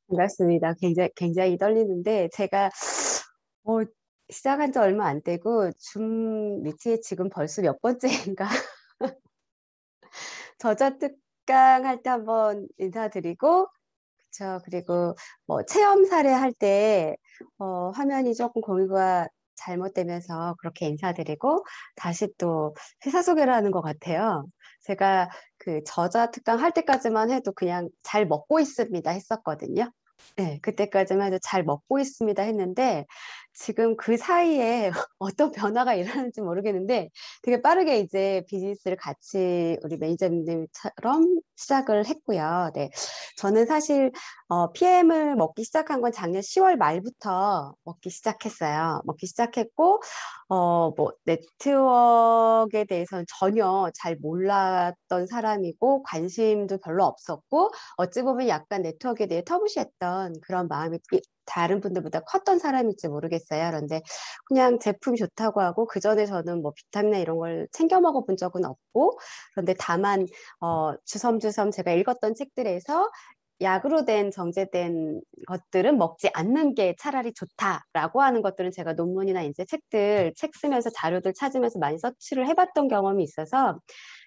반갑습니다. 굉장히 떨리는데, 제가, 어, 시작한 지 얼마 안 되고, 줌 미팅이 지금 벌써 몇 번째인가? 저자특강 할 때 한번 인사드리고, 그쵸. 그리고 뭐 체험 사례 할 때, 화면이 조금 공유가 잘못되면서 그렇게 인사드리고, 다시 또 회사 소개를 하는 것 같아요. 제가 그 저자특강 할 때까지만 해도 그냥 잘 먹고 있습니다 했었거든요. 네, 그때까지만 해도 잘 먹고 있습니다 했는데, 지금 그 사이에 어떤 변화가 일어나는지 모르겠는데, 되게 빠르게 이제 비즈니스를 같이 우리 매니저님들처럼 시작을 했고요. 네. 저는 사실, PM을 먹기 시작한 건 작년 10월 말부터 먹기 시작했어요. 먹기 시작했고, 뭐, 네트워크에 대해서는 전혀 잘 몰랐던 사람이고, 관심도 별로 없었고, 어찌 보면 약간 네트워크에 대해 터부시했던 그런 마음이 다른 분들보다 컸던 사람일지 모르겠어요. 그런데 그냥 제품이 좋다고 하고 그전에 저는 뭐 비타민이나 이런 걸 챙겨 먹어본 적은 없고 그런데 다만 주섬주섬 제가 읽었던 책들에서 약으로 된 정제된 것들은 먹지 않는 게 차라리 좋다라고 하는 것들은 제가 논문이나 이제 책 쓰면서 자료들 찾으면서 많이 서치를 해봤던 경험이 있어서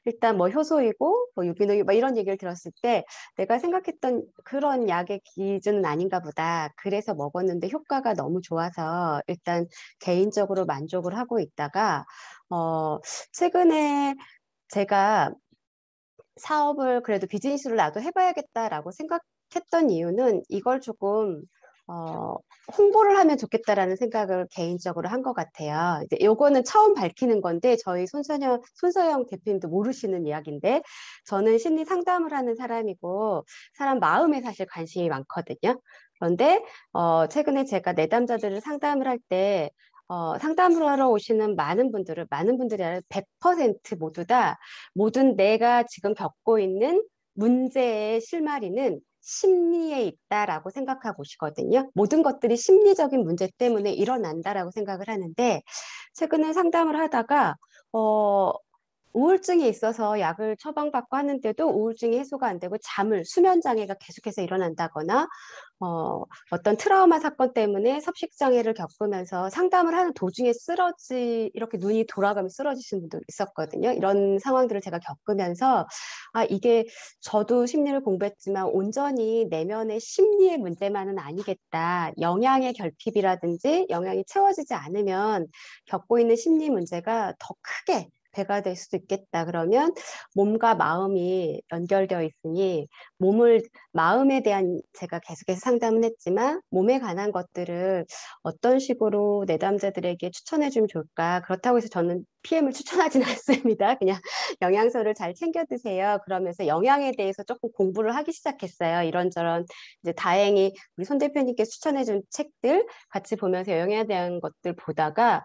일단 뭐 효소이고 뭐 유기농이 뭐 이런 얘기를 들었을 때 내가 생각했던 그런 약의 기준은 아닌가 보다. 그래서 먹었는데 효과가 너무 좋아서 일단 개인적으로 만족을 하고 있다가 어 최근에 제가 사업을 그래도 비즈니스를 나도 해봐야겠다라고 생각했던 이유는 이걸 조금 어, 홍보를 하면 좋겠다라는 생각을 개인적으로 한 것 같아요. 이제 요거는 처음 밝히는 건데 저희 손서영 대표님도 모르시는 이야기인데 저는 심리 상담을 하는 사람이고 사람 마음에 사실 관심이 많거든요. 그런데 최근에 제가 내담자들을 상담을 할때 상담을 하러 오시는 많은 분들이 아니라 100% 모두 다 모든 내가 지금 겪고 있는 문제의 실마리는 심리에 있다라고 생각하고 오시거든요. 모든 것들이 심리적인 문제 때문에 일어난다라고 생각을 하는데, 최근에 상담을 하다가, 어, 우울증이 있어서 약을 처방받고 하는데도 우울증이 해소가 안 되고 수면 장애가 계속해서 일어난다거나 어떤 트라우마 사건 때문에 섭식 장애를 겪으면서 상담을 하는 도중에 이렇게 눈이 돌아가며 쓰러지신 분도 있었거든요. 이런 상황들을 제가 겪으면서 이게 저도 심리를 공부했지만 온전히 내면의 심리의 문제만은 아니겠다. 영양의 결핍이라든지 영양이 채워지지 않으면 겪고 있는 심리 문제가 더 크게 배가 될 수도 있겠다. 그러면 몸과 마음이 연결되어 있으니 마음에 대한 제가 계속해서 상담은 했지만 몸에 관한 것들을 어떤 식으로 내담자들에게 추천해 주면 좋을까? 그렇다고 해서 저는 PM을 추천하지는 않습니다. 그냥 영양소를 잘 챙겨 드세요. 그러면서 영양에 대해서 조금 공부를 하기 시작했어요. 이런저런 이제 다행히 우리 손 대표님께 추천해 준 책들 같이 보면서 영양에 대한 것들 보다가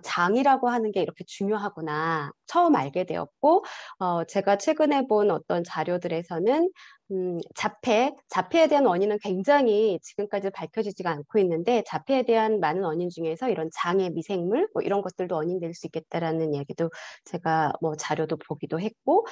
장이라고 하는 게 이렇게 중요하구나. 처음 알게 되었고, 제가 최근에 본 어떤 자료들에서는 자폐에 대한 원인은 굉장히 지금까지 밝혀지지가 않고 있는데, 자폐에 대한 많은 원인 중에서 이런 장애 미생물, 뭐 이런 것들도 원인 될 수 있겠다라는 얘기도 제가 뭐 자료도 보기도 했고,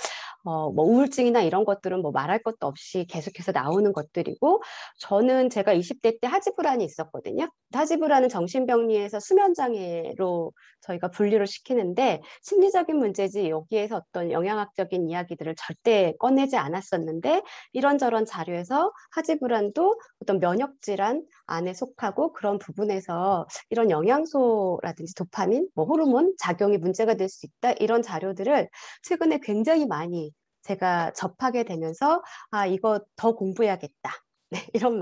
뭐 우울증이나 이런 것들은 뭐 말할 것도 없이 계속해서 나오는 것들이고, 저는 제가 20대 때 하지불안이 있었거든요. 하지불안은 정신병리에서 수면장애로 저희가 분류를 시키는데, 심리적인 문제지 여기에서 어떤 영양학적인 이야기들을 절대 꺼내지 않았었는데, 이런저런 자료에서 하지불안도 어떤 면역질환 안에 속하고 그런 부분에서 이런 영양소라든지 도파민, 뭐 호르몬 작용이 문제가 될 수 있다. 이런 자료들을 최근에 굉장히 많이 제가 접하게 되면서 이거 더 공부해야겠다. 네, 이런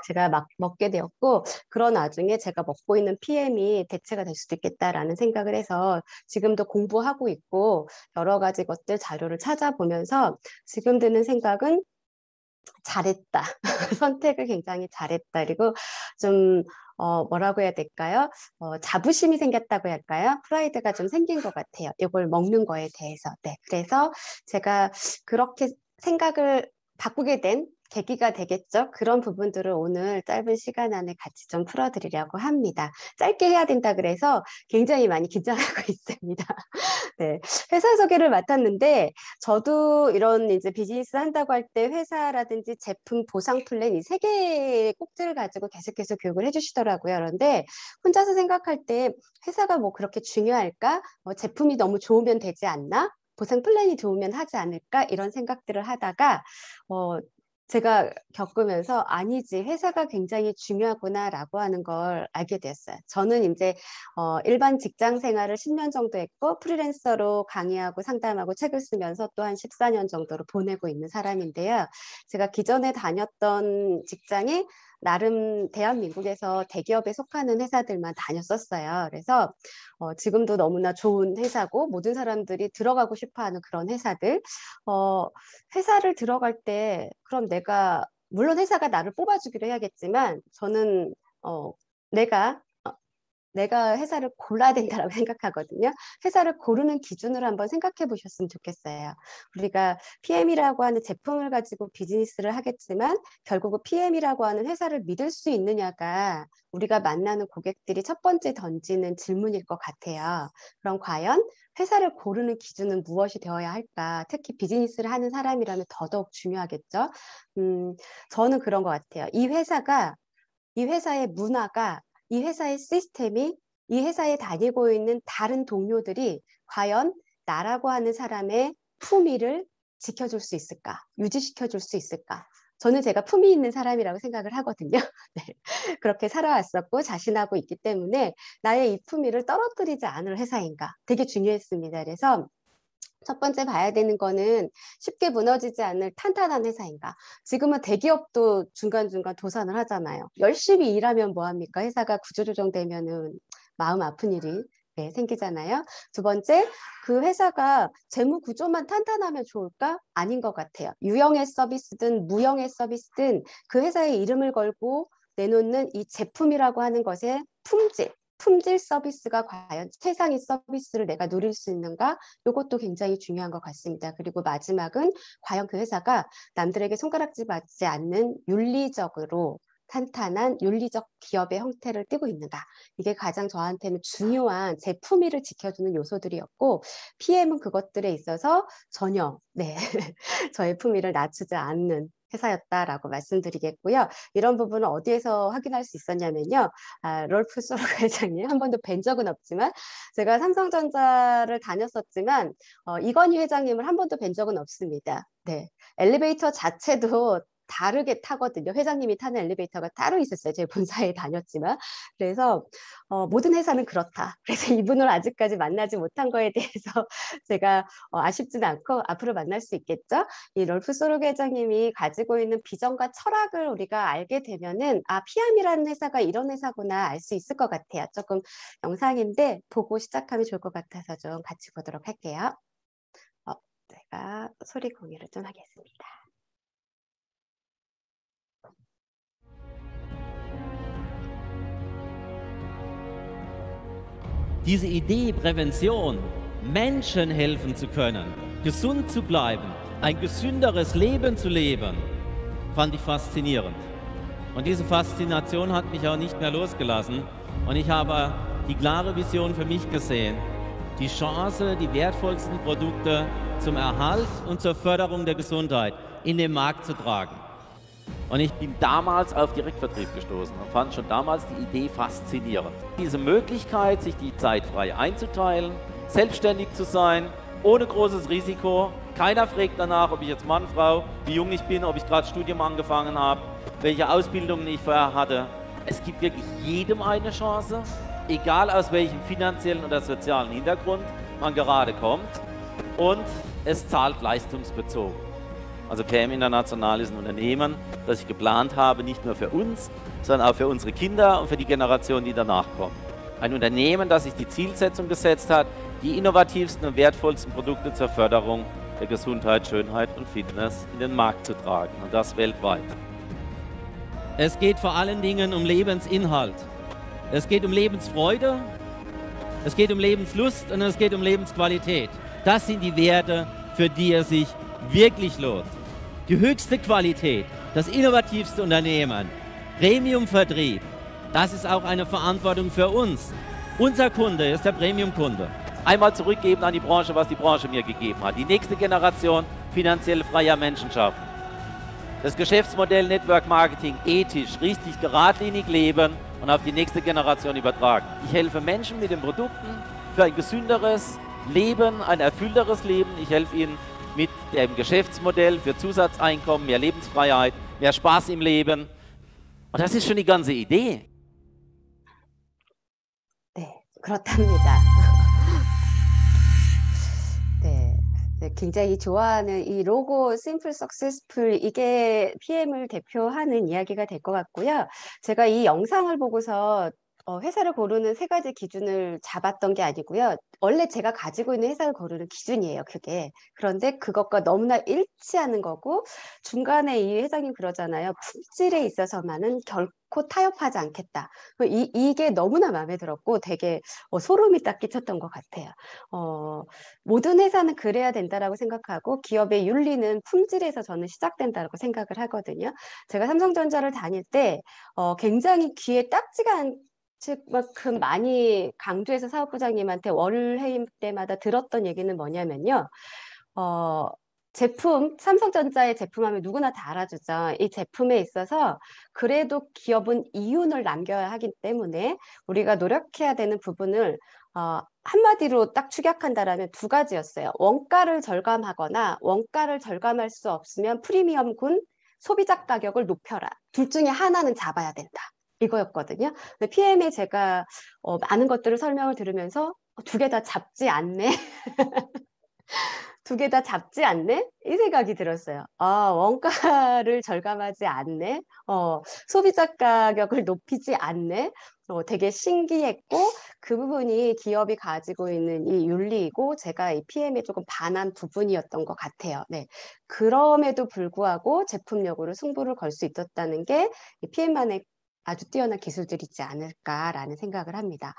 제가 막 먹게 되었고, 그런 와중에 제가 먹고 있는 PM이 대체가 될 수도 있겠다라는 생각을 해서 지금도 공부하고 있고, 여러 가지 것들 자료를 찾아보면서 지금 드는 생각은 잘했다. 선택을 굉장히 잘했다. 그리고 좀, 뭐라고 해야 될까요? 자부심이 생겼다고 할까요? 프라이드가 좀 생긴 것 같아요. 이걸 먹는 거에 대해서. 네. 그래서 제가 그렇게 생각을 바꾸게 된 계기가 되겠죠. 그런 부분들을 오늘 짧은 시간 안에 같이 좀 풀어드리려고 합니다. 짧게 해야 된다 그래서 굉장히 많이 긴장하고 있습니다. 네, 회사 소개를 맡았는데 저도 이런 이제 비즈니스 한다고 할 때 회사라든지 제품 보상 플랜 이 세 개의 꼭지를 가지고 계속해서 교육을 해주시더라고요. 그런데 혼자서 생각할 때 회사가 뭐 그렇게 중요할까? 제품이 너무 좋으면 되지 않나? 보상 플랜이 좋으면 하지 않을까? 이런 생각들을 하다가 제가 겪으면서 아니지, 회사가 굉장히 중요하구나라고 하는 걸 알게 되었어요. 저는 이제 일반 직장 생활을 10년 정도 했고 프리랜서로 강의하고 상담하고 책을 쓰면서 또 한 14년 정도로 보내고 있는 사람인데요. 제가 기존에 다녔던 직장이 나름 대한민국에서 대기업에 속하는 회사들만 다녔었어요. 그래서 지금도 너무나 좋은 회사고 모든 사람들이 들어가고 싶어하는 그런 회사들. 회사를 들어갈 때 그럼 물론 회사가 나를 뽑아주기로 해야겠지만 저는 내가 내가 회사를 골라야 된다라고 생각하거든요. 회사를 고르는 기준으로 한번 생각해 보셨으면 좋겠어요. 우리가 PM이라고 하는 제품을 가지고 비즈니스를 하겠지만 결국은 PM이라고 하는 회사를 믿을 수 있느냐가 우리가 만나는 고객들이 첫 번째 던지는 질문일 것 같아요. 그럼 과연 회사를 고르는 기준은 무엇이 되어야 할까? 특히 비즈니스를 하는 사람이라면 더더욱 중요하겠죠. 저는 그런 것 같아요. 이 회사의 문화가 이 회사의 시스템이 이 회사에 다니고 있는 다른 동료들이 과연 나라고 하는 사람의 품위를 지켜줄 수 있을까? 유지시켜줄 수 있을까? 저는 제가 품위 있는 사람이라고 생각을 하거든요. 네. 그렇게 살아왔었고 자신하고 있기 때문에 나의 이 품위를 떨어뜨리지 않을 회사인가? 되게 중요했습니다. 그래서 첫 번째 봐야 되는 거는 쉽게 무너지지 않을 탄탄한 회사인가. 지금은 대기업도 중간중간 도산을 하잖아요. 열심히 일하면 뭐합니까? 회사가 구조조정되면은 마음 아픈 일이 생기잖아요. 두 번째, 그 회사가 재무 구조만 탄탄하면 좋을까? 아닌 것 같아요. 유형의 서비스든 무형의 서비스든 그 회사의 이름을 걸고 내놓는 이 제품이라고 하는 것의 품질 서비스가 과연 최상의 서비스를 내가 누릴 수 있는가? 이것도 굉장히 중요한 것 같습니다. 그리고 마지막은 과연 그 회사가 남들에게 손가락질 받지 않는 윤리적으로 탄탄한 윤리적 기업의 형태를 띠고 있는가? 이게 가장 저한테는 중요한 제 품위를 지켜주는 요소들이었고 PM은 그것들에 있어서 전혀 저의 품위를 낮추지 않는 회사였다라고 말씀드리겠고요. 이런 부분은 어디에서 확인할 수 있었냐면요. 롤프 소록 회장님 한 번도 뵌 적은 없지만 제가 삼성전자를 다녔었지만 이건희 회장님을 한 번도 뵌 적은 없습니다. 네, 엘리베이터 자체도 다르게 타거든요. 회장님이 타는 엘리베이터가 따로 있었어요. 제 본사에 다녔지만. 그래서 모든 회사는 그렇다. 그래서 이분을 아직까지 만나지 못한 거에 대해서 제가 아쉽지는 않고 앞으로 만날 수 있겠죠. 이 롤프 소록 회장님이 가지고 있는 비전과 철학을 우리가 알게 되면은 PM이라는 회사가 이런 회사구나 알 수 있을 것 같아요. 조금 영상인데 보고 시작하면 좋을 것 같아서 좀 같이 보도록 할게요. 제가 소리 공유를 좀 하겠습니다. Diese Idee Prävention, Menschen helfen zu können, gesund zu bleiben, ein gesünderes Leben zu leben, fand ich faszinierend. Und diese Faszination hat mich auch nicht mehr losgelassen. Und ich habe die klare Vision für mich gesehen, die Chance, die wertvollsten Produkte zum Erhalt und zur Förderung der Gesundheit in den Markt zu tragen. Und ich bin damals auf Direktvertrieb gestoßen und fand schon damals die Idee faszinierend. Diese Möglichkeit, sich die Zeit frei einzuteilen, selbstständig zu sein, ohne großes Risiko. Keiner fragt danach, ob ich jetzt Mann, Frau, wie jung ich bin, ob ich gerade Studium angefangen habe, welche Ausbildungen ich vorher hatte. Es gibt wirklich jedem eine Chance, egal aus welchem finanziellen oder sozialen Hintergrund man gerade kommt. Und es zahlt leistungsbezogen. Also PM International ist ein Unternehmen, das ich geplant habe, nicht nur für uns, sondern auch für unsere Kinder und für die Generation, die danach kommen. Ein Unternehmen, das sich die Zielsetzung gesetzt hat, die innovativsten und wertvollsten Produkte zur Förderung der Gesundheit, Schönheit und Fitness in den Markt zu tragen, und das weltweit. Es geht vor allen Dingen um Lebensinhalt. Es geht um Lebensfreude, es geht um Lebenslust und es geht um Lebensqualität. Das sind die Werte, für die es sich wirklich lohnt. Die höchste Qualität, das innovativste Unternehmen, Premium-Vertrieb, das ist auch eine Verantwortung für uns. Unser Kunde ist der Premium-Kunde. Einmal zurückgeben an die Branche, was die Branche mir gegeben hat. Die nächste Generation finanziell freier Menschen schaffen. Das Geschäftsmodell Network Marketing ethisch, richtig, geradlinig leben und auf die nächste Generation übertragen. Ich helfe Menschen mit den Produkten für ein gesünderes Leben, ein erfüllteres Leben. Ich helfe ihnen mit dem Geschäftsmodell für Zusatzeinkommen, mehr Lebensfreiheit, mehr Spaß im Leben. Und das ist schon die ganze Idee. 네, 그렇답니다. 네, 네, 굉장히 좋아하는 이 로고 Simple Successful 이게 PM을 대표하는 이야기가 될 것 같고요. 제가 이 영상을 보고서 회사를 고르는 세 가지 기준을 잡았던 게 아니고요. 원래 제가 가지고 있는 회사를 고르는 기준이에요, 그게. 그런데 그것과 너무나 일치하는 거고 중간에 이 회장님 그러잖아요. 품질에 있어서만은 결코 타협하지 않겠다. 이게 너무나 마음에 들었고 되게 소름이 딱 끼쳤던 것 같아요. 모든 회사는 그래야 된다라고 생각하고 기업의 윤리는 품질에서 저는 시작된다고 생각을 하거든요. 제가 삼성전자를 다닐 때 굉장히 귀에 딱지가 만큼 많이 강조해서 사업부장님한테 월회의 때마다 들었던 얘기는 뭐냐면요. 제품, 삼성전자의 제품하면 누구나 다 알아주죠. 이 제품에 있어서 그래도 기업은 이윤을 남겨야 하기 때문에 우리가 노력해야 되는 부분을 한마디로 딱 축약한다라면 두 가지였어요. 원가를 절감하거나 원가를 절감할 수 없으면 프리미엄군 소비자 가격을 높여라. 둘 중에 하나는 잡아야 된다. 이거였거든요. PM에 제가 많은 것들을 설명을 들으면서 두 개 다 잡지 않네. 두 개 다 잡지 않네? 이 생각이 들었어요. 원가를 절감하지 않네. 소비자 가격을 높이지 않네. 되게 신기했고 그 부분이 기업이 가지고 있는 이 윤리이고 제가 이 PM에 조금 반한 부분이었던 것 같아요. 네. 그럼에도 불구하고 제품력으로 승부를 걸 수 있었다는 게 PM만의 아주 뛰어난 기술들이지 않을까라는 생각을 합니다.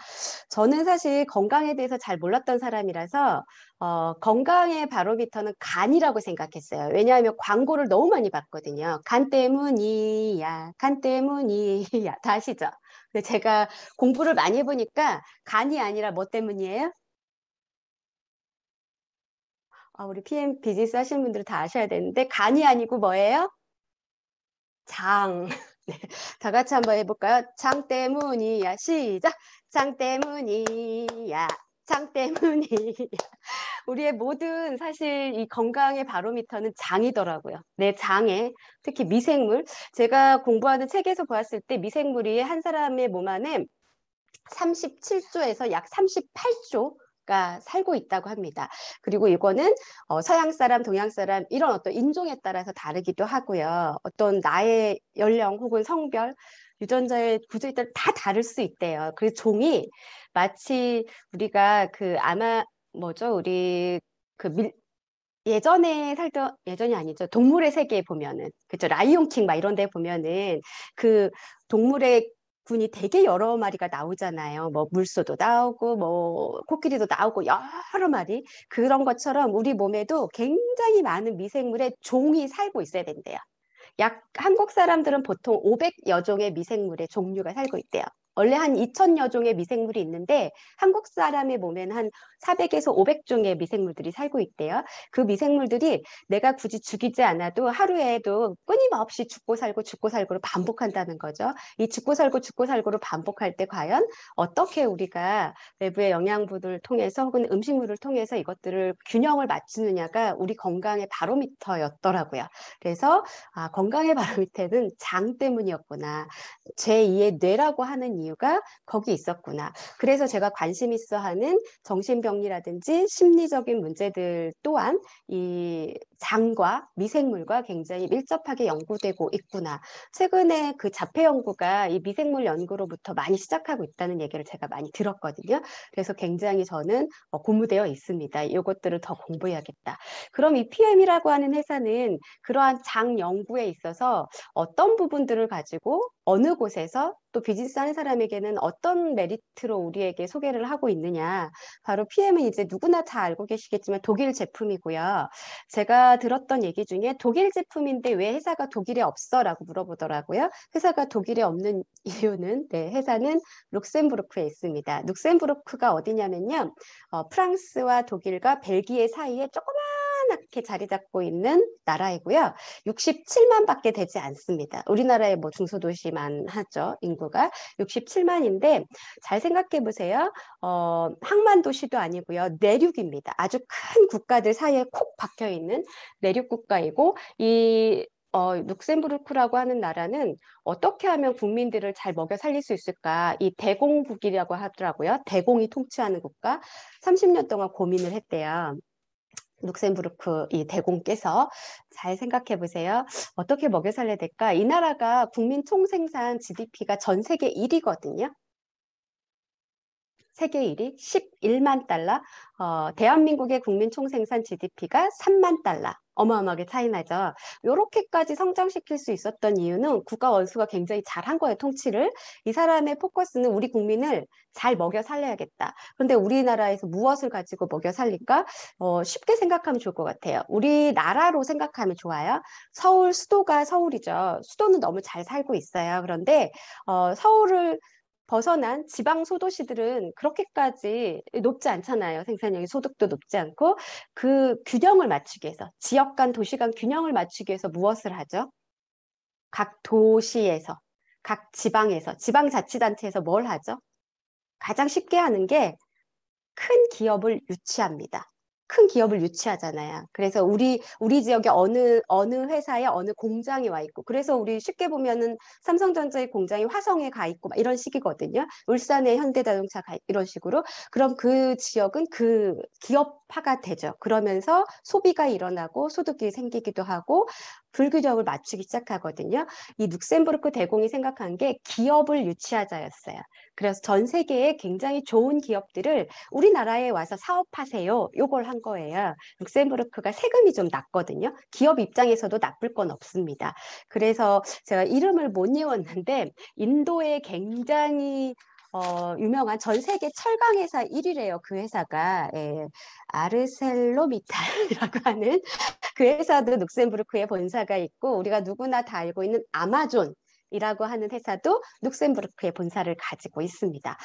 저는 사실 건강에 대해서 잘 몰랐던 사람이라서 건강의 바로미터는 간이라고 생각했어요. 왜냐하면 광고를 너무 많이 봤거든요. 간 때문이야, 간 때문이야. 다 아시죠? 근데 제가 공부를 많이 해보니까 간이 아니라 뭐 때문이에요? 우리 PM 비즈니스 하시는 분들 다 아셔야 되는데 간이 아니고 뭐예요? 장. 네, 다 같이 한번 해볼까요? 장 때문이야. 시작. 장 때문이야. 장 때문이야. 우리의 모든 사실 이 건강의 바로미터는 장이더라고요. 내 장에 특히 미생물. 제가 공부하는 책에서 보았을 때 미생물이 한 사람의 몸 안에 37조에서 약 38조 가 살고 있다고 합니다. 그리고 이거는 서양 사람, 동양 사람 이런 어떤 인종에 따라서 다르기도 하고요. 어떤 나의 연령 혹은 성별, 유전자의 구조에 따라 다 다를 수 있대요. 그 종이 마치 우리가 아마 뭐죠? 우리 예전에 살던 예전이 아니죠. 동물의 세계에 보면은 그죠? 라이온킹 막 이런 데 보면은 그 동물의 군이 되게 여러 마리가 나오잖아요. 뭐 물소도 나오고 뭐 코끼리도 나오고 여러 마리. 그런 것처럼 우리 몸에도 굉장히 많은 미생물의 종이 살고 있어야 된대요. 한국 사람들은 보통 500여 종의 미생물의 종류가 살고 있대요. 원래 한 2,000여 종의 미생물이 있는데 한국 사람의 몸에는 한 400에서 500종의 미생물들이 살고 있대요. 그 미생물들이 내가 굳이 죽이지 않아도 하루에도 끊임없이 죽고 살고 죽고 살고를 반복한다는 거죠. 이 죽고 살고 죽고 살고를 반복할 때 과연 어떻게 우리가 외부의 영양분을 통해서 혹은 음식물을 통해서 이것들을 균형을 맞추느냐가 우리 건강의 바로미터였더라고요. 그래서 건강의 바로미터는 장 때문이었구나. 제2의 뇌라고 하는 이유가 거기 있었구나. 그래서 제가 관심 있어 하는 정신병리라든지 심리적인 문제들 또한 이 장과 미생물과 굉장히 밀접하게 연구되고 있구나. 최근에 그 자폐 연구가 이 미생물 연구로부터 많이 시작하고 있다는 얘기를 제가 많이 들었거든요. 그래서 굉장히 저는 고무되어 있습니다. 이것들을 더 공부해야겠다. 그럼 이 PM이라고 하는 회사는 그러한 장 연구에 있어서 어떤 부분들을 가지고 어느 곳에서 또 비즈니스 하는 사람에게는 어떤 메리트로 우리에게 소개를 하고 있느냐. 바로 PM은 이제 누구나 다 알고 계시겠지만 독일 제품이고요. 제가 들었던 얘기 중에 독일 제품인데 왜 회사가 독일에 없어? 라고 물어보더라고요. 회사가 독일에 없는 이유는 네, 회사는 룩셈부르크에 있습니다. 룩셈부르크가 어디냐면요. 프랑스와 독일과 벨기에 사이에 조그맣게 자리 잡고 있는 나라이고요. 67만밖에 되지 않습니다. 우리나라의 뭐 중소도시만 하죠. 인구가 67만인데 잘 생각해 보세요. 항만 도시도 아니고요. 내륙입니다. 아주 큰 국가들 사이에 콕 박혀 있는 내륙 국가이고 이 룩셈부르크라고 하는 나라는 어떻게 하면 국민들을 잘 먹여 살릴 수 있을까? 이 대공국이라고 하더라고요. 대공이 통치하는 국가. 30년 동안 고민을 했대요. 룩셈부르크 이 대공께서 잘 생각해 보세요. 어떻게 먹여 살려야 될까? 이 나라가 국민 총생산 GDP가 전 세계 1위거든요. 세계 1위 11만 달러. 대한민국의 국민 총생산 GDP가 3만 달러. 어마어마하게 차이 나죠. 이렇게까지 성장시킬 수 있었던 이유는 국가 원수가 굉장히 잘한 거예요, 통치를. 이 사람의 포커스는 우리 국민을 잘 먹여 살려야겠다. 그런데 우리나라에서 무엇을 가지고 먹여 살릴까? 쉽게 생각하면 좋을 것 같아요. 우리나라로 생각하면 좋아요. 서울, 수도가 서울이죠. 수도는 너무 잘 살고 있어요. 그런데 서울을 벗어난 지방 소도시들은 그렇게까지 높지 않잖아요. 생산량이 소득도 높지 않고 그 균형을 맞추기 위해서 지역 간 도시 간 균형을 맞추기 위해서 무엇을 하죠? 각 도시에서 각 지방에서 지방자치단체에서 뭘 하죠? 가장 쉽게 하는 게 큰 기업을 유치합니다. 큰 기업을 유치하잖아요. 그래서 우리 지역에 어느 회사에 어느 공장이 와 있고, 그래서 우리 쉽게 보면은 삼성전자의 공장이 화성에 가 있고 막 이런 식이거든요. 울산에 현대자동차 이런 식으로. 그럼 그 지역은 그 기업화가 되죠. 그러면서 소비가 일어나고 소득이 생기기도 하고 불균형을 맞추기 시작하거든요. 이 룩셈부르크 대공이 생각한 게 기업을 유치하자였어요. 그래서 전 세계에 굉장히 좋은 기업들을 우리나라에 와서 사업하세요. 요걸 한 거예요. 룩셈부르크가 세금이 좀 낮거든요. 기업 입장에서도 나쁠 건 없습니다. 그래서 제가 이름을 못 외웠는데 인도에 굉장히 유명한 전 세계 철강 회사 1위래요. 그 회사가 아르셀로미탈이라고 하는 그 회사도 룩셈부르크에 본사가 있고 우리가 누구나 다 알고 있는 아마존 이라고 하는 회사도 룩셈부르크에 본사를 가지고 있습니다.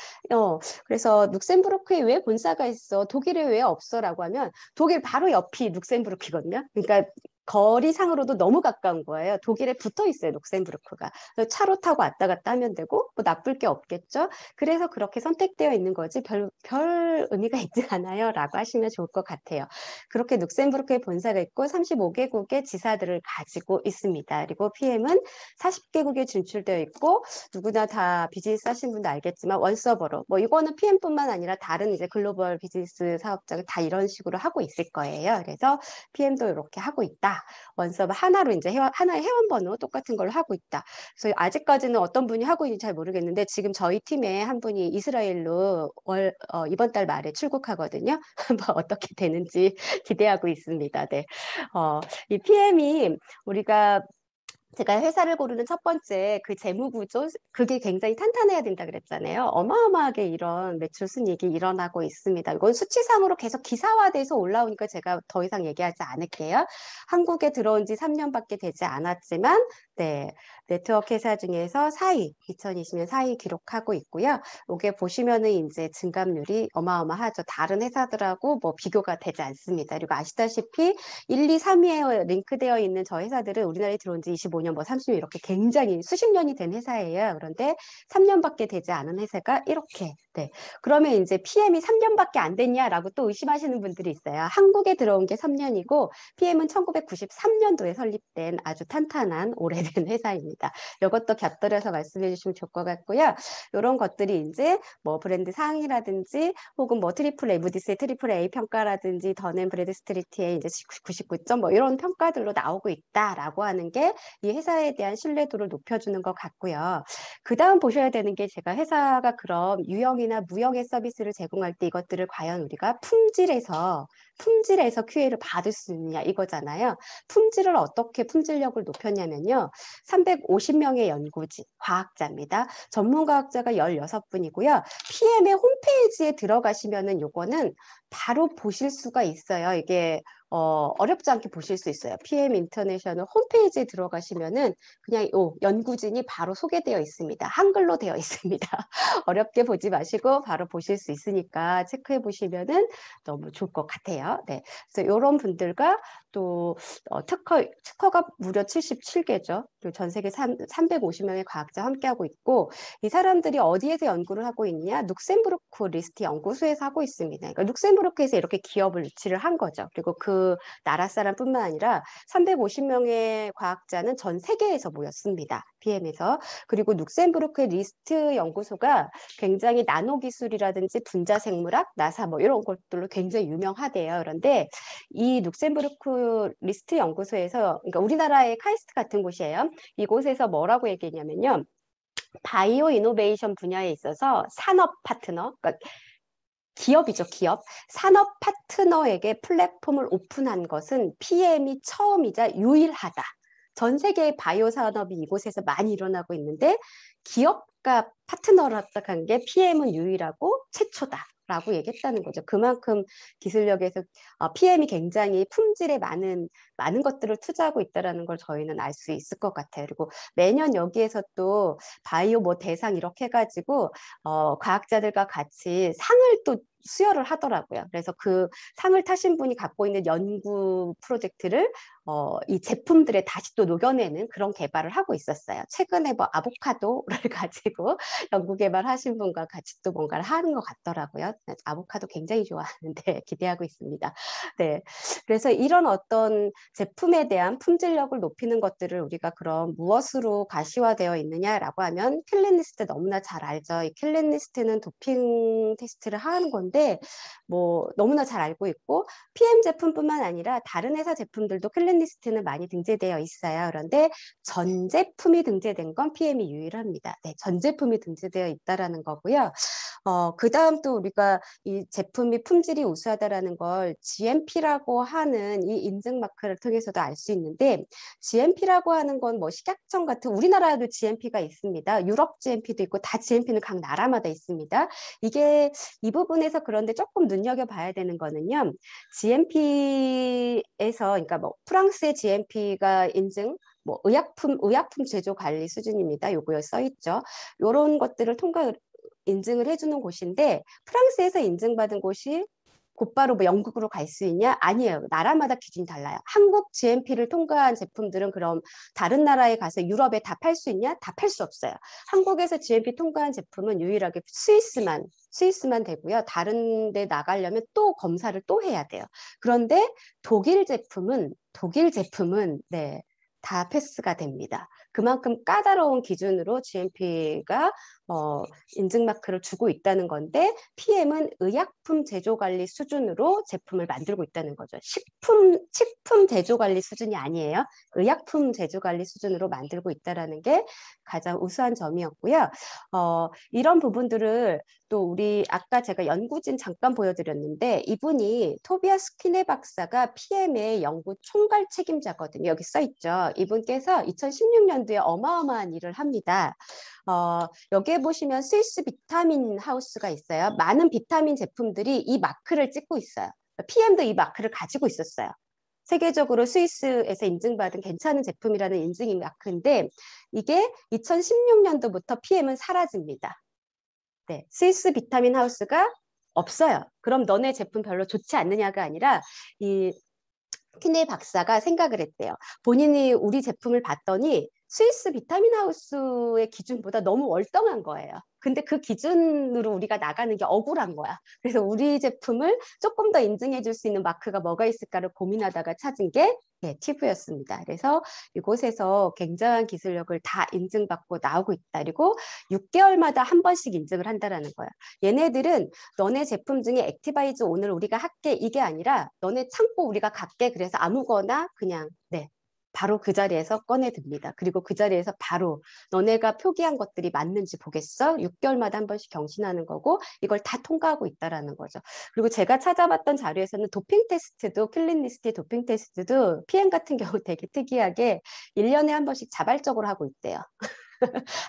그래서 룩셈부르크에 왜 본사가 있어? 독일에 왜 없어?라고 하면 독일 바로 옆이 룩셈부르크거든요. 그러니까 거리상으로도 너무 가까운 거예요. 독일에 붙어 있어요, 룩셈부르크가. 차로 타고 왔다 갔다 하면 되고 뭐 나쁠 게 없겠죠. 그래서 그렇게 선택되어 있는 거지 별 의미가 있지 않아요라고 하시면 좋을 것 같아요. 그렇게 룩셈부르크에 본사가 있고 35개국의 지사들을 가지고 있습니다. 그리고 PM은 40개국에 진출되어 있고 누구나 다 비즈니스 하신 분도 알겠지만 원서버로 뭐 이거는 PM뿐만 아니라 다른 이제 글로벌 비즈니스 사업자가 다 이런 식으로 하고 있을 거예요. 그래서 PM도 이렇게 하고 있다. 원서버 하나로 이제 하나의 회원번호 똑같은 걸로 하고 있다. 그래서 아직까지는 어떤 분이 하고 있는지 잘 모르겠는데 지금 저희 팀에 한 분이 이스라엘로 이번 달 말에 출국하거든요. 한번 어떻게 되는지 기대하고 있습니다. 네. 이 PM이 우리가 제가 회사를 고르는 첫 번째 그 재무 구조 그게 굉장히 탄탄해야 된다 그랬잖아요. 어마어마하게 이런 매출 순이익이 일어나고 있습니다. 이건 수치상으로 계속 기사화돼서 올라오니까 제가 더 이상 얘기하지 않을게요. 한국에 들어온 지 3년밖에 되지 않았지만 네, 네트워크 회사 중에서 4위, 2020년 4위 기록하고 있고요. 이게 보시면은 이제 증감률이 어마어마하죠. 다른 회사들하고 뭐 비교가 되지 않습니다. 그리고 아시다시피 1, 2, 3위에 링크되어 있는 저 회사들은 우리나라에 들어온 지 25년, 뭐 30년 이렇게 굉장히 수십 년이 된 회사예요. 그런데 3년밖에 되지 않은 회사가 이렇게. 네. 그러면 이제 PM이 3년밖에 안 됐냐라고 또 의심하시는 분들이 있어요. 한국에 들어온 게 3년이고 PM은 1993년도에 설립된 아주 탄탄한 오래된 회사입니다. 이것도 곁들여서 말씀해 주시면 좋을 것 같고요. 이런 것들이 이제 뭐 브랜드 상이라든지 혹은 뭐 트리플 A, 무디스의 트리플 A 평가라든지 더넨 브래드스트리트의 이제 99점 뭐 이런 평가들로 나오고 있다라고 하는 게 이 회사에 대한 신뢰도를 높여주는 것 같고요. 그 다음 보셔야 되는 게 제가 회사가 그럼 유형이나 무형의 서비스를 제공할 때 이것들을 과연 우리가 품질에서 QA를 받을 수 있느냐 이거잖아요. 품질을 어떻게 품질력을 높였냐면요. 350명의 연구진, 과학자입니다. 전문 과학자가 16분이고요. PM의 홈페이지에 들어가시면은 요거는 바로 보실 수가 있어요. 이게 어렵지 않게 보실 수 있어요. PM 인터내셔널 홈페이지에 들어가시면은 그냥 연구진이 바로 소개되어 있습니다. 한글로 되어 있습니다. 어렵게 보지 마시고 바로 보실 수 있으니까 체크해 보시면은 너무 좋을 것 같아요. 네. 그래서 이런 분들과 또 특허가 무려 77개죠. 전 세계 350명의 과학자 함께하고 있고, 이 사람들이 어디에서 연구를 하고 있냐? 룩셈부르크 리스트 연구소에서 하고 있습니다. 그러니까 룩셈부르크에서 이렇게 기업을 유치를 한 거죠. 그리고 그 나라 사람뿐만 아니라 350명의 과학자는 전 세계에서 모였습니다. PM에서. 그리고 룩셈부르크의 리스트 연구소가 굉장히 나노 기술이라든지 분자생물학, 나사 뭐 이런 것들로 굉장히 유명하대요. 그런데 이 룩셈부르크 리스트 연구소에서, 그러니까 우리나라의 카이스트 같은 곳이에요. 이곳에서 뭐라고 얘기했냐면요. 바이오 이노베이션 분야에 있어서 산업 파트너, 그러니까 기업이죠, 기업. 산업 파트너에게 플랫폼을 오픈한 것은 PM이 처음이자 유일하다. 전 세계의 바이오 산업이 이곳에서 많이 일어나고 있는데 기업과 파트너를 합작한 게 PM은 유일하고 최초다라고 얘기했다는 거죠. 그만큼 기술력에서 PM이 굉장히 품질에 많은 것들을 투자하고 있다는 걸 저희는 알 수 있을 것 같아요. 그리고 매년 여기에서 또 바이오 뭐 대상 이렇게 해가지고 과학자들과 같이 상을 또 수여를 하더라고요. 그래서 그 상을 타신 분이 갖고 있는 연구 프로젝트를 이 제품들에 다시 또 녹여내는 그런 개발을 하고 있었어요. 최근에 뭐 아보카도를 가지고 연구 개발하신 분과 같이 또 뭔가를 하는 것 같더라고요. 아보카도 굉장히 좋아하는데 기대하고 있습니다. 네, 그래서 이런 어떤 제품에 대한 품질력을 높이는 것들을 우리가 그럼 무엇으로 가시화되어 있느냐라고 하면 킬링리스트 너무나 잘 알죠. 이 킬링리스트는 도핑 테스트를 하는 건데 뭐 너무나 잘 알고 있고 PM 제품뿐만 아니라 다른 회사 제품들도 킬링리스트는 많이 등재되어 있어요. 그런데 전 제품이 등재된 건 PM이 유일합니다. 네, 전 제품이 등재되어 있다라는 거고요. 그 다음 또 우리가 이 제품이 품질이 우수하다라는 걸 GMP라고 하는 이 인증 마크를 통해서도 알 수 있는데, GMP라고 하는 건 뭐 식약청 같은, 우리나라도 GMP가 있습니다. 유럽 GMP도 있고 다 GMP는 각 나라마다 있습니다. 이게 이 부분에서 그런데 조금 눈여겨봐야 되는 거는요. GMP에서 그러니까 뭐 프랑스의 GMP가 인증 뭐 의약품 제조 관리 수준입니다. 요거에 써 있죠. 요런 것들을 인증을 해주는 곳인데 프랑스에서 인증받은 곳이 곧바로 뭐 영국으로 갈 수 있냐? 아니에요. 나라마다 기준이 달라요. 한국 GMP를 통과한 제품들은 그럼 다른 나라에 가서 유럽에 다 팔 수 있냐? 다 팔 수 없어요. 한국에서 GMP 통과한 제품은 유일하게 스위스만 되고요. 다른 데 나가려면 또 검사를 또 해야 돼요. 그런데 독일 제품은 네, 다 패스가 됩니다. 그만큼 까다로운 기준으로 GMP가 인증 마크를 주고 있다는 건데 PM은 의약품 제조 관리 수준으로 제품을 만들고 있다는 거죠. 식품 제조 관리 수준이 아니에요. 의약품 제조 관리 수준으로 만들고 있다는 게 가장 우수한 점이었고요. 이런 부분들을 또 우리 아까 제가 연구진 잠깐 보여드렸는데 이분이 토비아스 퀴네 박사가 PM의 연구 총괄 책임자거든요. 여기 써 있죠. 이분께서 2016년도에 어마어마한 일을 합니다. 여기에 보시면 스위스 비타민 하우스가 있어요. 많은 비타민 제품들이 이 마크를 찍고 있어요. PM도 이 마크를 가지고 있었어요. 세계적으로 스위스에서 인증받은 괜찮은 제품이라는 인증 마크인데 이게 2016년도부터 PM은 사라집니다. 네, 스위스 비타민 하우스가 없어요. 그럼 너네 제품 별로 좋지 않느냐가 아니라 이 키네 박사가 생각을 했대요. 본인이 우리 제품을 봤더니 스위스 비타민 하우스의 기준보다 너무 월등한 거예요. 근데 그 기준으로 우리가 나가는 게 억울한 거야. 그래서 우리 제품을 조금 더 인증해 줄 수 있는 마크가 뭐가 있을까를 고민하다가 찾은 게 네, 티브였습니다. 그래서 이곳에서 굉장한 기술력을 다 인증받고 나오고 있다. 그리고 6개월마다 한 번씩 인증을 한다라는 거야. 얘네들은 너네 제품 중에 액티바이즈 오늘 우리가 할게 이게 아니라 너네 창고 우리가 갈게 그래서 아무거나 그냥 네 바로 그 자리에서 꺼내듭니다. 그리고 그 자리에서 바로 너네가 표기한 것들이 맞는지 보겠어? 6개월마다 한 번씩 경신하는 거고 이걸 다 통과하고 있다라는 거죠. 그리고 제가 찾아봤던 자료에서는 도핑 테스트도 클린리스트 도핑 테스트도 PM 같은 경우 되게 특이하게 1년에 한 번씩 자발적으로 하고 있대요.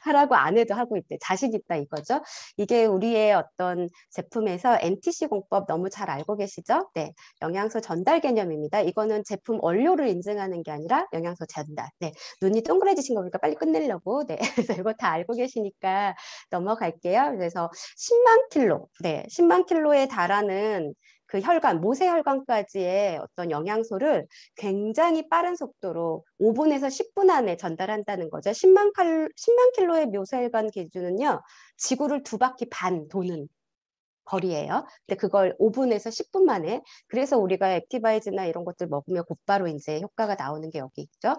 하라고 안 해도 하고 있대. 자신 있다 이거죠. 이게 우리의 어떤 제품에서 NTC 공법 너무 잘 알고 계시죠? 네, 영양소 전달 개념입니다. 이거는 제품 원료를 인증하는 게 아니라 영양소 전달. 네, 눈이 동그래지신 거 보니까 빨리 끝내려고. 네, 그래서 이거 다 알고 계시니까 넘어갈게요. 그래서 10만 킬로, 네, 10만 킬로에 달하는 그 혈관, 모세혈관까지의 어떤 영양소를 굉장히 빠른 속도로 5분에서 10분 안에 전달한다는 거죠. 10만 킬로의 모세혈관 기준은요, 지구를 2바퀴 반 도는 거리예요. 근데 그걸 5분에서 10분 만에. 그래서 우리가 액티바이즈나 이런 것들 먹으면 곧바로 이제 효과가 나오는 게 여기 있죠.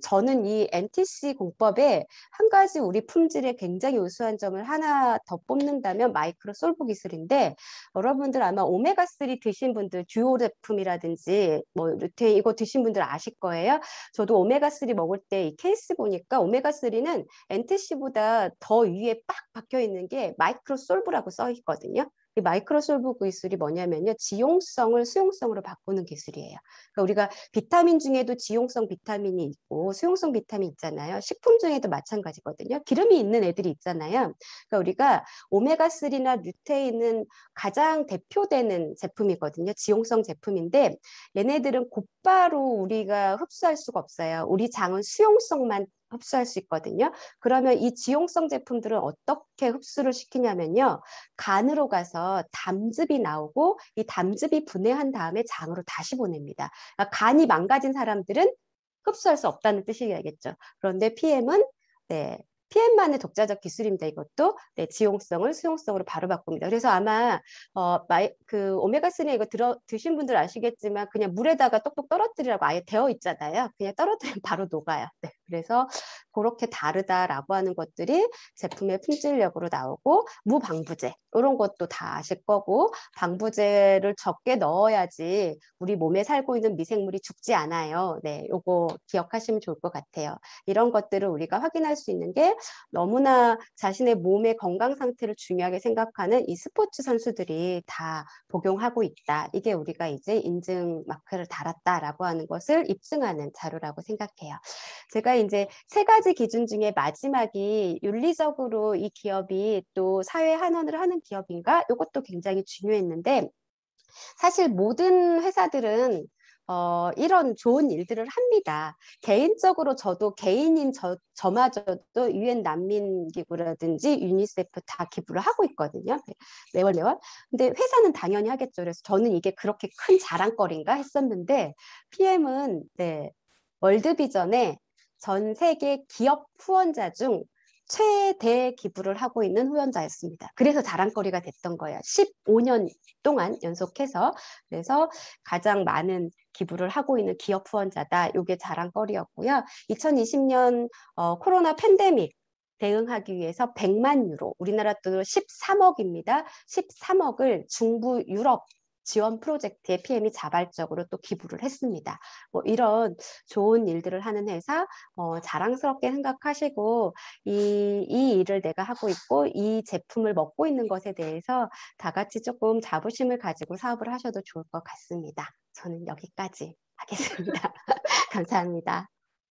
저는 이 NTC 공법에 한 가지 우리 품질에 굉장히 우수한 점을 하나 더 뽑는다면 마이크로 솔브 기술인데, 여러분들 아마 오메가3 드신 분들, 듀오 제품이라든지 뭐 루테인 이거 드신 분들 아실 거예요. 저도 오메가3 먹을 때 이 케이스 보니까 오메가3는 NTC보다 더 위에 빡 박혀 있는 게 마이크로 솔브라고 써 있거든요. 이 마이크로솔브 기술이 뭐냐면요, 지용성을 수용성으로 바꾸는 기술이에요. 그러니까 우리가 비타민 중에도 지용성 비타민이 있고 수용성 비타민 있잖아요. 식품 중에도 마찬가지거든요. 기름이 있는 애들이 있잖아요. 그러니까 우리가 오메가3나 루테인은 가장 대표되는 제품이거든요. 지용성 제품인데 얘네들은 곧바로 우리가 흡수할 수가 없어요. 우리 장은 수용성만 흡수할 수 있거든요. 그러면 이 지용성 제품들은 어떻게 흡수를 시키냐면요, 간으로 가서 담즙이 나오고 이 담즙이 분해한 다음에 장으로 다시 보냅니다. 그러니까 간이 망가진 사람들은 흡수할 수 없다는 뜻이겠죠. 그런데 PM은 네, PM만의 독자적 기술입니다. 이것도 네, 지용성을 수용성으로 바로 바꿉니다. 그래서 아마 그 오메가3 이거 드신 분들 아시겠지만 그냥 물에다가 똑똑 떨어뜨리라고 아예 되어 있잖아요. 그냥 떨어뜨리면 바로 녹아요. 네, 그래서 그렇게 다르다라고 하는 것들이 제품의 품질력으로 나오고, 무방부제 이런 것도 다 아실 거고, 방부제를 적게 넣어야지 우리 몸에 살고 있는 미생물이 죽지 않아요. 네, 요거 기억하시면 좋을 것 같아요. 이런 것들을 우리가 확인할 수 있는 게 너무나 자신의 몸의 건강 상태를 중요하게 생각하는 이 스포츠 선수들이 다 복용하고 있다. 이게 우리가 이제 인증 마크를 달았다라고 하는 것을 입증하는 자료라고 생각해요. 제가 이제 3가지 기준 중에 마지막이 윤리적으로 이 기업이 또 사회 환원을 하는 기업인가? 이것도 굉장히 중요했는데, 사실 모든 회사들은 이런 좋은 일들을 합니다. 개인적으로 저도 개인인 저마저도 유엔 난민기구라든지 유니세프 다 기부를 하고 있거든요. 매월. 근데 회사는 당연히 하겠죠. 그래서 저는 이게 그렇게 큰 자랑거리인가 했었는데, PM은 네, 월드비전에 전 세계 기업 후원자 중 최대 기부를 하고 있는 후원자였습니다. 그래서 자랑거리가 됐던 거예요. 15년 동안 연속해서. 그래서 가장 많은 기부를 하고 있는 기업 후원자다. 이게 자랑거리였고요. 2020년 코로나 팬데믹 대응하기 위해서 100만 유로, 우리나라 돈으로 13억입니다. 13억을 중부 유럽 지원 프로젝트에 PM이 자발적으로 또 기부를 했습니다. 뭐 이런 좋은 일들을 하는 회사 자랑스럽게 생각하시고, 이 일을 내가 하고 있고 이 제품을 먹고 있는 것에 대해서 다 같이 조금 자부심을 가지고 사업을 하셔도 좋을 것 같습니다. 저는 여기까지 하겠습니다. 감사합니다.